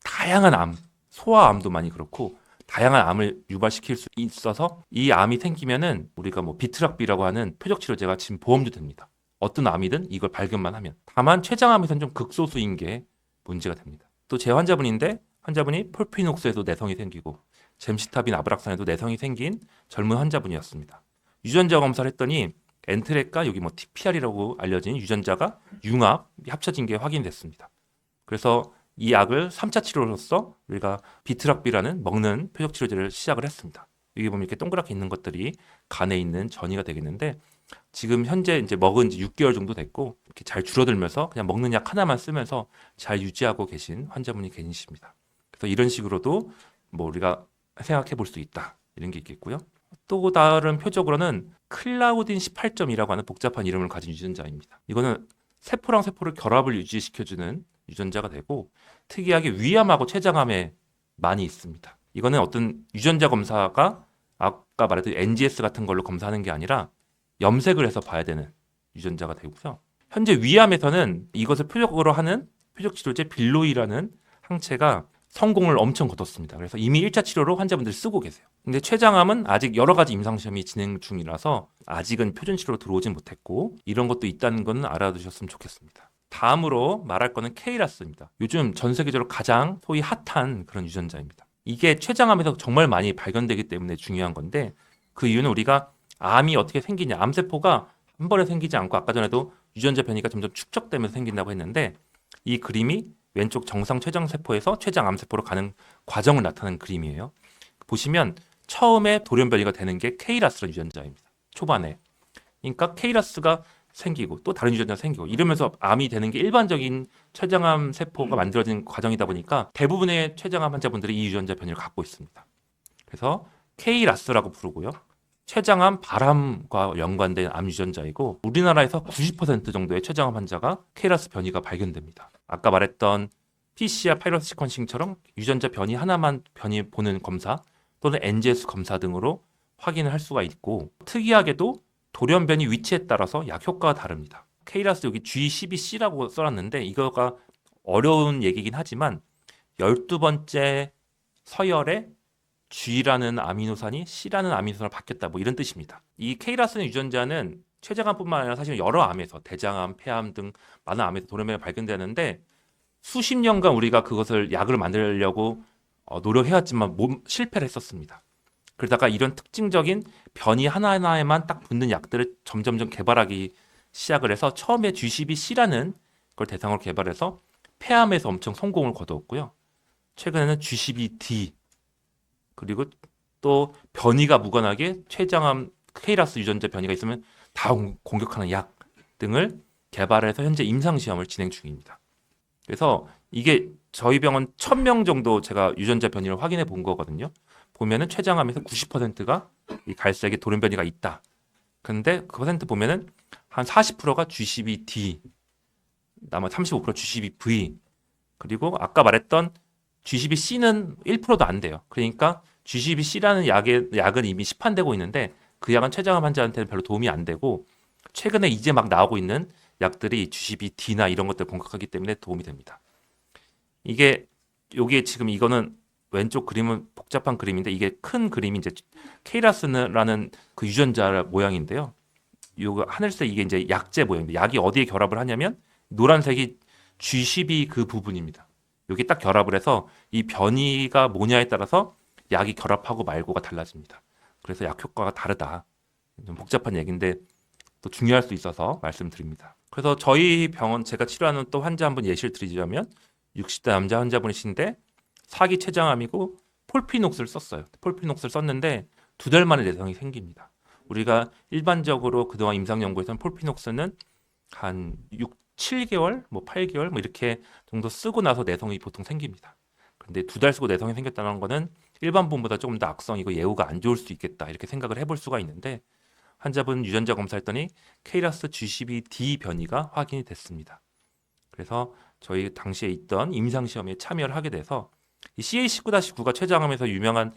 다양한 암, 소아암도 많이 그렇고 다양한 암을 유발시킬 수 있어서 이 암이 생기면은 우리가 비트락비라고 하는 표적 치료제가 지금 보험도 됩니다. 어떤 암이든 이걸 발견만 하면. 다만 췌장암에서는 좀 극소수인 게 문제가 됩니다. 또 제 환자분이 폴피녹스에도 내성이 생기고 젬시타빈 아브락산에도 내성이 생긴 젊은 환자분이었습니다. 유전자 검사를 했더니 엔트렉과 여기 뭐 TPR이라고 알려진 유전자가 융합이 합쳐진 게 확인됐습니다. 그래서 이 약을 3차 치료로서 우리가 비트락비라는 먹는 표적 치료제를 시작을 했습니다. 여기 보면 이렇게 동그랗게 있는 것들이 간에 있는 전이가 되겠는데 지금 현재 이제 먹은 지 6개월 정도 됐고 이렇게 잘 줄어들면서 그냥 먹는 약 하나만 쓰면서 잘 유지하고 계신 환자분이 계십니다. 그래서 이런 식으로도 뭐 우리가 생각해 볼 수 있다. 이런 게 있겠고요. 또 다른 표적으로는 클라우딘 18점이라고 하는 복잡한 이름을 가진 유전자입니다. 이거는 세포랑 세포를 결합을 유지시켜주는 유전자가 되고 특이하게 위암하고 췌장암에 많이 있습니다. 이거는 어떤 유전자 검사가 아까 말했던 NGS 같은 걸로 검사하는 게 아니라 염색을 해서 봐야 되는 유전자가 되고요. 현재 위암에서는 이것을 표적으로 하는 표적 치료제 빌로이라는 항체가 성공을 엄청 거뒀습니다. 그래서 이미 1차 치료로 환자분들 쓰고 계세요. 근데 췌장암은 아직 여러 가지 임상시험이 진행 중이라서 아직은 표준 치료로 들어오진 못했고 이런 것도 있다는 건 알아두셨으면 좋겠습니다. 다음으로 말할 거는 케이라스입니다. 요즘 전 세계적으로 가장 소위 핫한 그런 유전자입니다. 이게 췌장암에서 정말 많이 발견되기 때문에 중요한 건데 그 이유는 우리가 암이 어떻게 생기냐, 암세포가 한 번에 생기지 않고 아까 전에도 유전자 변이가 점점 축적되면서 생긴다고 했는데 이 그림이 왼쪽 정상 췌장세포에서 췌장암세포로 가는 과정을 나타내는 그림이에요. 보시면 처음에 돌연변이가 되는 게 케이라스라는 유전자입니다. 초반에. 그러니까 케이라스가 생기고 또 다른 유전자가 생기고 이러면서 암이 되는 게 일반적인 췌장암 세포가 만들어진 과정이다 보니까 대부분의 췌장암 환자분들이 이 유전자 변이를 갖고 있습니다. 그래서 케이라스라고 부르고요. 췌장암 발암과 연관된 암 유전자이고 우리나라에서 90% 정도의 췌장암 환자가 케이라스 변이가 발견됩니다. 아까 말했던 PCR 파이러스 시퀀싱처럼 유전자 변이 하나만 변이 보는 검사 또는 NGS 검사 등으로 확인을 할 수가 있고 특이하게도 돌연 변이 위치에 따라서 약 효과가 다릅니다. 케이라스 여기 G12C라고 써놨는데 이거가 어려운 얘기긴 하지만 12번째 서열에 G라는 아미노산이 C라는 아미노산으로 바뀌었다 뭐 이런 뜻입니다. 이 케이라스 유전자는 췌장암뿐만 아니라 사실 여러 암에서 대장암, 폐암 등 많은 암에서 돌연변이가 발견되는데 수십 년간 우리가 그것을 약을 만들려고 노력해왔지만 실패를 했었습니다. 그러다가 이런 특징적인 변이 하나하나에만 딱 붙는 약들을 점점점 개발하기 시작을 해서 처음에 G12C라는 걸 대상으로 개발해서 폐암에서 엄청 성공을 거두었고요. 최근에는 G12D 그리고 또 변이가 무관하게 췌장암 케이라스 유전자 변이가 있으면 다 공격하는 약 등을 개발해서 현재 임상시험을 진행 중입니다. 그래서 이게 저희 병원 1000명 정도 제가 유전자 변이를 확인해 본 거거든요. 보면은 췌장암에서 90%가 이 갈색의 돌연변이가 있다. 그런데 그 퍼센트 보면은 한 40%가 G12D, 나머지 35% G12V, 그리고 아까 말했던 G12C는 1%도 안 돼요. 그러니까 G12C라는 약은 이미 시판되고 있는데 그 약은 췌장암 환자한테는 별로 도움이 안 되고 최근에 이제 막 나오고 있는 약들이 G12D나 이런 것들 공격하기 때문에 도움이 됩니다. 이게 여기에 지금 이거는 왼쪽 그림은 복잡한 그림인데 이게 큰 그림이 이제 케이라스라는 그 유전자 모양인데요. 요거 하늘색 이게 이제 약제 모양입니다. 약이 어디에 결합을 하냐면 노란색이 G12 그 부분입니다. 여기 딱 결합을 해서 이 변이가 뭐냐에 따라서 약이 결합하고 말고가 달라집니다. 그래서 약 효과가 다르다. 좀 복잡한 얘기인데 또 중요할 수 있어서 말씀드립니다. 그래서 저희 병원 제가 치료하는 또 환자 한 분 예시를 드리자면 60대 남자 환자분이신데 사기 췌장암이고 폴피녹스를 썼어요. 폴피녹스를 썼는데 2달 만에 내성이 생깁니다. 우리가 일반적으로 그동안 임상 연구에서는 폴피녹스는 한 6, 7개월, 뭐 8개월 뭐 이렇게 정도 쓰고 나서 내성이 보통 생깁니다. 그런데 2달 쓰고 내성이 생겼다는 거는 일반 분보다 조금 더 악성이고 예후가 안 좋을 수 있겠다 이렇게 생각을 해볼 수가 있는데 환자분 유전자 검사했더니 케이라스 G12D 변이가 확인이 됐습니다. 그래서 저희 당시에 있던 임상시험에 참여를 하게 돼서 이 CA19-9가 췌장암에서 유명한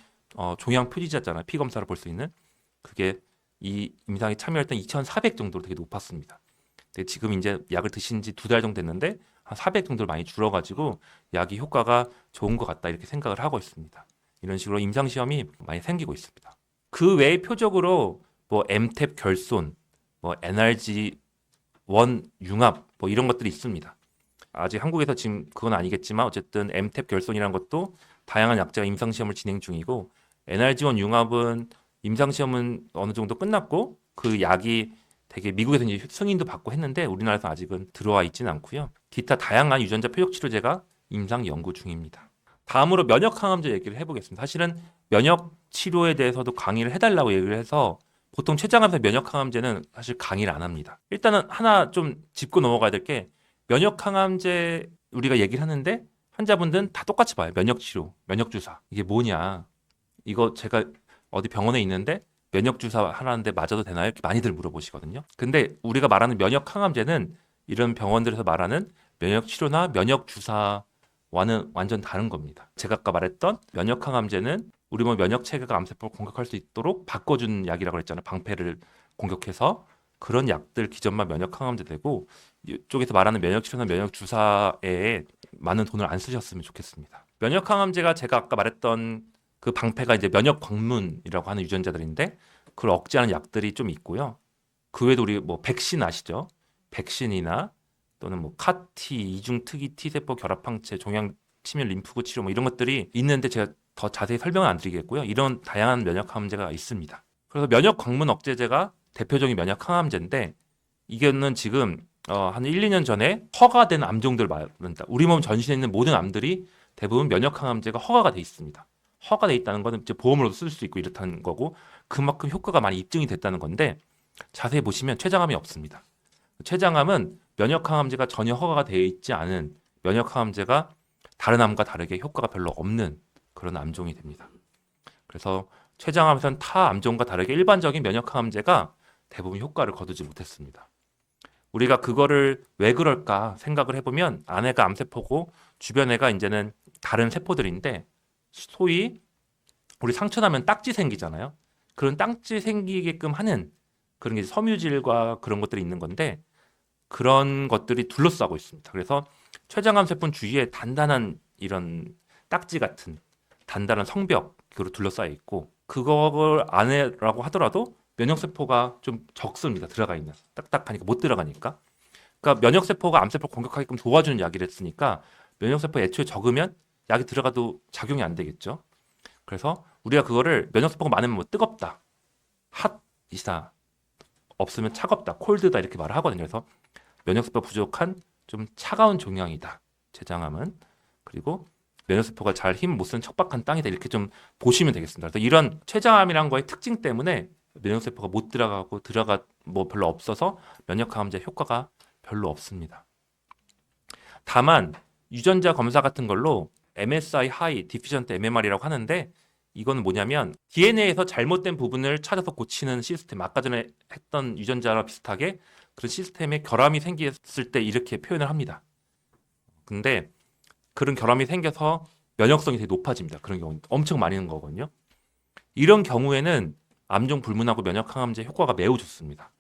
종양 표지자잖아요. 피 검사를 볼 수 있는. 그게 이 임상에 참여할 때 2,400 정도로 되게 높았습니다. 근데 지금 이제 약을 드신 지 2달 정도 됐는데 한 400 정도로 많이 줄어가지고 약이 효과가 좋은 것 같다 이렇게 생각을 하고 있습니다. 이런 식으로 임상시험이 많이 생기고 있습니다. 그 외에 표적으로 뭐 MTAP 결손, 뭐 NRG1 융합 뭐 이런 것들이 있습니다. 아직 한국에서 지금 그건 아니겠지만 어쨌든 MTAP 결손이라는 것도 다양한 약제가 임상시험을 진행 중이고 NRG1 융합은 임상시험은 어느 정도 끝났고 그 약이 되게 미국에서 이제 승인도 받고 했는데 우리나라에서 아직은 들어와 있지는 않고요. 기타 다양한 유전자 표적 치료제가 임상 연구 중입니다. 다음으로 면역 항암제 얘기를 해보겠습니다. 사실은 면역 치료에 대해서도 강의를 해달라고 얘기를 해서 보통 췌장암에서 면역 항암제는 사실 강의를 안 합니다. 일단은 하나 좀 짚고 넘어가야 될 게 면역 항암제 우리가 얘기를 하는데 환자분들은 다 똑같이 봐요. 면역 치료, 면역 주사. 이게 뭐냐? 이거 제가 어디 병원에 있는데 면역 주사 하라는데 맞아도 되나요? 이렇게 많이들 물어보시거든요. 근데 우리가 말하는 면역 항암제는 이런 병원들에서 말하는 면역 치료나 면역 주사와는 완전 다른 겁니다. 제가 아까 말했던 면역 항암제는 우리 몸 면역 체계가 암세포를 공격할 수 있도록 바꿔주는 약이라고 했잖아요. 방패를 공격해서 그런 약들 기존만 면역 항암제 되고 이쪽에서 말하는 면역 치료나 면역 주사에 많은 돈을 안 쓰셨으면 좋겠습니다. 면역 항암제가 제가 아까 말했던 그 방패가 이제 면역 광문이라고 하는 유전자들인데 그걸 억제하는 약들이 좀 있고요. 그 외에도 우리 뭐 백신 아시죠? 백신이나 또는 뭐 카티, 이중 특이 T세포 결합항체, 종양 치밀 림프구 치료 뭐 이런 것들이 있는데 제가 더 자세히 설명은 안 드리겠고요. 이런 다양한 면역 항암제가 있습니다. 그래서 면역 광문 억제제가 대표적인 면역 항암제인데 이거는 지금 한 1, 2년 전에 허가된 암종들 말한다. 우리 몸 전신에 있는 모든 암들이 대부분 면역 항암제가 허가가 돼 있습니다. 허가돼 있다는 것은 이제 보험으로도 쓸 수 있고 이렇다는 거고 그만큼 효과가 많이 입증이 됐다는 건데 자세히 보시면 췌장암이 없습니다. 췌장암은 면역 항암제가 전혀 허가가 되어 있지 않은 면역 항암제가 다른 암과 다르게 효과가 별로 없는 그런 암종이 됩니다. 그래서 췌장암에서는 타 암종과 다르게 일반적인 면역 항암제가 대부분 효과를 거두지 못했습니다. 우리가 그거를 왜 그럴까 생각을 해보면 안에가 암세포고 주변에가 이제는 다른 세포들인데 소위 우리 상처 나면 딱지 생기잖아요. 그런 딱지 생기게끔 하는 그런 게 섬유질과 그런 것들이 있는 건데 그런 것들이 둘러싸고 있습니다. 그래서 췌장암 세포 주위에 단단한 이런 딱지 같은 단단한 성벽으로 둘러싸여 있고 그걸 안에라고 하더라도 면역세포가 좀 적습니다. 들어가 있는 딱딱하니까 못 들어가니까. 그러니까 면역세포가 암세포 공격하게끔 도와주는 약이라 했으니까 면역세포 애초에 적으면 약이 들어가도 작용이 안 되겠죠. 그래서 우리가 그거를 면역세포가 많으면 뭐 뜨겁다, 핫이다, 없으면 차갑다, 콜드다 이렇게 말을 하거든요. 그래서 면역세포 부족한 좀 차가운 종양이다. 췌장암은. 그리고 면역세포가 잘 힘 못 쓰는 척박한 땅이다. 이렇게 좀 보시면 되겠습니다. 그래서 이런 췌장암이란 거의 특징 때문에 면역세포가 못 들어가고 들어가 뭐 별로 없어서 면역항암제 효과가 별로 없습니다. 다만 유전자 검사 같은 걸로 MSI 하이, 디피전트 MMR이라고 하는데 이건 뭐냐면 DNA에서 잘못된 부분을 찾아서 고치는 시스템, 아까 전에 했던 유전자랑 비슷하게 그런 시스템에 결함이 생겼을 때 이렇게 표현을 합니다. 근데 그런 결함이 생겨서 면역성이 되게 높아집니다. 그런 경우는 엄청 많이 있는 거거든요. 이런 경우에는 암종 불문하고 면역항암제 효과가 매우 좋습니다.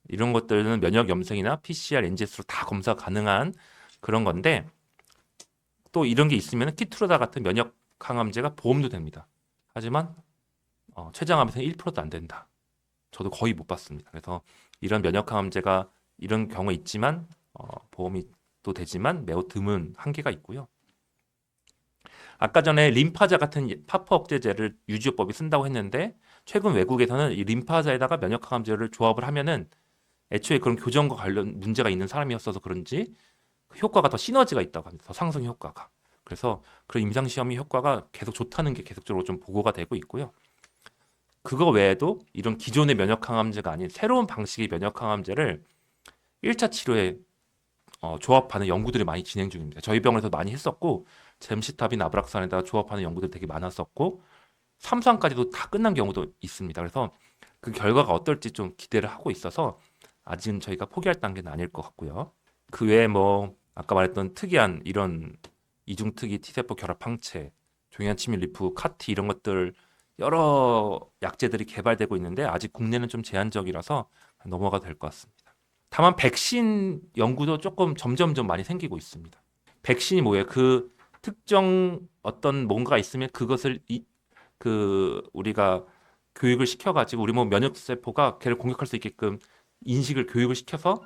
이런 것들은 면역 염색이나 PCR, NGS로 다 검사 가능한 그런 건데 또 이런 게 있으면 키트루다 같은 면역 항암제가 보험도 됩니다. 하지만 췌장암에서는 1%도 안 된다. 저도 거의 못 봤습니다. 그래서 이런 면역 항암제가 이런 경우 있지만 보험이 또 되지만 매우 드문 한계가 있고요. 아까 전에 림파자 같은 파프 억제제를 유지요법이 쓴다고 했는데 최근 외국에서는 이 림파자에다가 면역 항암제를 조합을 하면은 애초에 그런 교정과 관련 문제가 있는 사람이었어서 그런지 효과가 더 시너지가 있다고 합니다. 더 상승 효과가. 그래서 그런 임상시험이 효과가 계속 좋다는 게 계속적으로 좀 보고가 되고 있고요. 그거 외에도 이런 기존의 면역항암제가 아닌 새로운 방식의 면역항암제를 1차 치료에 조합하는 연구들이 많이 진행 중입니다. 저희 병원에서 많이 했었고 젬시탑인 아브락산에다가 조합하는 연구들이 되게 많았었고 3상까지도 다 끝난 경우도 있습니다. 그래서 그 결과가 어떨지 좀 기대를 하고 있어서 아직은 저희가 포기할 단계는 아닐 것 같고요. 그 외에 뭐 아까 말했던 특이한 이런 이중특이 T세포 결합 항체, 종양 치밀 리프, 카티 이런 것들 여러 약제들이 개발되고 있는데 아직 국내는 좀 제한적이라서 넘어가도 될 것 같습니다. 다만 백신 연구도 조금 점점점 많이 생기고 있습니다. 백신이 뭐예요? 그 특정 어떤 뭔가 있으면 그것을 우리가 교육을 시켜가지고 우리 몸 면역 세포가 걔를 공격할 수 있게끔 인식을 교육을 시켜서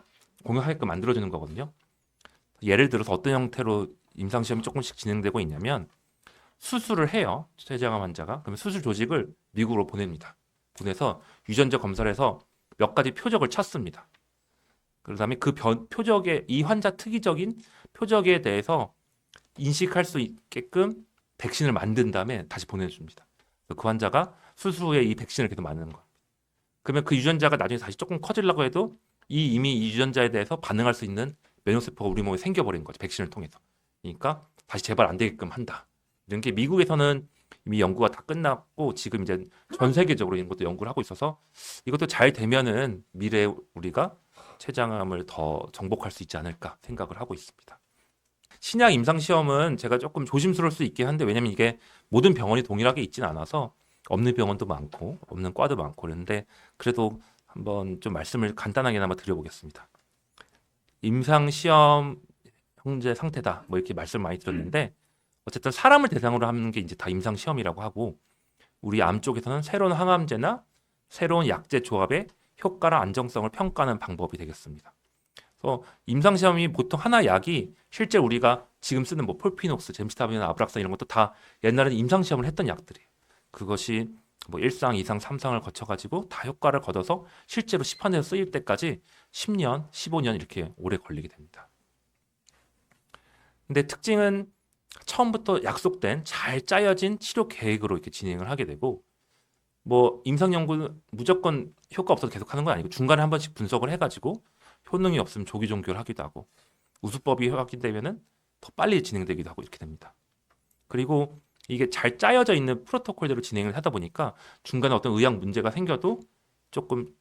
공격하게끔 만들어주는 거거든요. 예를 들어서 어떤 형태로 임상시험이 조금씩 진행되고 있냐면 수술을 해요. 췌장암 환자가. 그러면 수술 조직을 미국으로 보냅니다. 보내서 유전자 검사를 해서 몇 가지 표적을 찾습니다. 그다음에 그 표적의 이 환자 특이적인 표적에 대해서 인식할 수 있게끔 백신을 만든 다음에 다시 보내줍니다. 그 환자가 수술 후에 이 백신을 계속 맞는 거예요. 그러면 그 유전자가 나중에 다시 조금 커지려고 해도 이미 이 유전자에 대해서 반응할 수 있는 면역세포가 우리 몸에 생겨버린 거죠. 백신을 통해서. 그러니까 다시 재발 안 되게끔 한다. 이런 게 미국에서는 이미 연구가 다 끝났고 지금 이제 전 세계적으로 이런 것도 연구를 하고 있어서 이것도 잘 되면은 미래에 우리가 췌장암을 더 정복할 수 있지 않을까 생각을 하고 있습니다. 신약 임상시험은 제가 조금 조심스러울 수 있긴 한데 왜냐면 이게 모든 병원이 동일하게 있진 않아서 없는 병원도 많고 없는 과도 많고 그런데 그래도 한번 좀 말씀을 간단하게나마 드려보겠습니다. 임상시험 형제 상태다 뭐 이렇게 말씀 많이 드렸는데 어쨌든 사람을 대상으로 하는 게 이제 다 임상시험이라고 하고 우리 암 쪽에서는 새로운 항암제나 새로운 약제 조합의 효과랑 안정성을 평가하는 방법이 되겠습니다. 그래서 임상시험이 보통 하나 약이 실제 우리가 지금 쓰는 뭐 폴피녹스, 젬시타빈이나 아브락산 이런 것도 다 옛날에는 임상시험을 했던 약들이에요. 그것이 뭐 1상, 2상, 3상을 거쳐가지고 다 효과를 거둬서 실제로 시판에서 쓰일 때까지 10년, 15년 이렇게 오래 걸리게 됩니다. 근데 특징은 처음부터 약속된 잘 짜여진 치료 계획으로 이렇게 진행을 하게 되고 뭐 임상 연구는 무조건 효과 없어도 계속 하는 건 아니고 중간에 한 번씩 분석을 해가지고 효능이 없으면 조기 종결을 하기도 하고 우수법이 확인되면은 더 빨리 진행되기도 하고 이렇게 됩니다. 그리고 이게 잘 짜여져 있는 프로토콜대로 진행을 하다 보니까 중간에 어떤 의학 문제가 생겨도 조금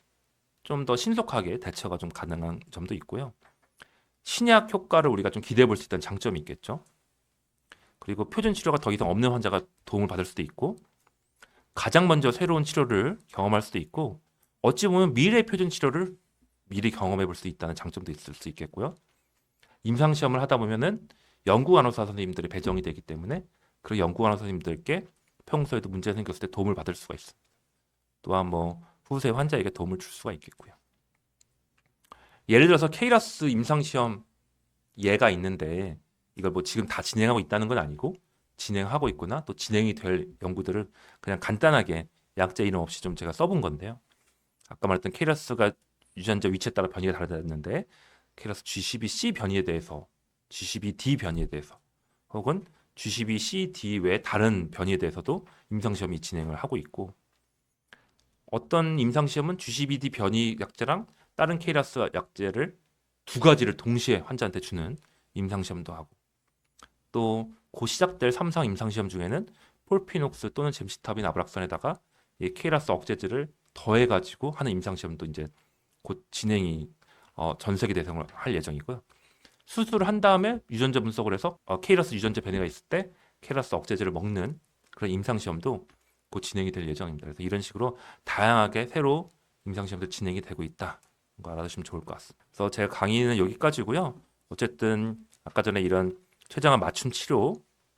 좀 더 신속하게 대처가 좀 가능한 점도 있고요. 신약 효과를 우리가 좀 기대해 볼 수 있다는 장점이 있겠죠. 그리고 표준 치료가 더 이상 없는 환자가 도움을 받을 수도 있고 가장 먼저 새로운 치료를 경험할 수도 있고 어찌 보면 미래 표준 치료를 미리 경험해 볼 수 있다는 장점도 있을 수 있겠고요. 임상시험을 하다 보면은 연구 간호사 선생님들이 배정이 되기 때문에 그 연구 간호사 선생님들께 평소에도 문제가 생겼을 때 도움을 받을 수가 있습니다. 또한 뭐 후세 환자에게 도움을 줄 수가 있겠고요. 예를 들어서 케이라스 임상시험 예가 있는데 이걸 뭐 지금 다 진행하고 있다는 건 아니고 진행하고 있거나 또 진행이 될 연구들을 그냥 간단하게 약제 이름 없이 좀 제가 써본 건데요. 아까 말했던 케이라스가 유전자 위치에 따라 변이가 다르다는데 케이라스 G12C 변이에 대해서 G12D 변이에 대해서 혹은 G12CD 외 다른 변이에 대해서도 임상시험이 진행을 하고 있고 어떤 임상시험은 G12D 변이 약제랑 다른 케이라스 약제를 두 가지를 동시에 환자한테 주는 임상시험도 하고 또 곧 시작될 3상 임상시험 중에는 폴피녹스 또는 젬시타빈 아브락산에다가 이 케이라스 억제제를 더해가지고 하는 임상시험도 이제 곧 진행이 전 세계 대상으로 할 예정이고요. 수술을 한 다음에 유전자 분석을 해서 케이라스 유전자 변이가 있을 때 케이라스 억제제를 먹는 그런 임상시험도 곧 진행이 될 예정입니다. 그래서 이런 식으로 다양하게 새로 임상시험도 진행이 되고 있다. 거 알아두시면 좋을 것 같습니다. 그래서 제가 강의는 여기까지고요. 어쨌든 아까 전에 이런 췌장암 맞춤 치료,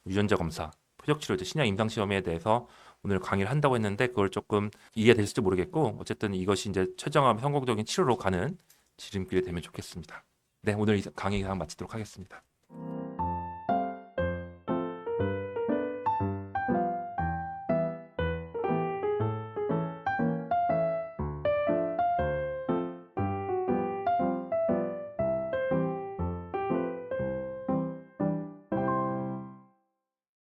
유전자 검사, 표적 치료, 신약 임상 시험에 대해서 오늘 강의를 한다고 했는데 그걸 조금 이해됐을지 모르겠고 어쨌든 이것이 이제 췌장암 성공적인 치료로 가는 지름길이 되면 좋겠습니다. 네, 오늘 이 강의 이상 마치도록 하겠습니다.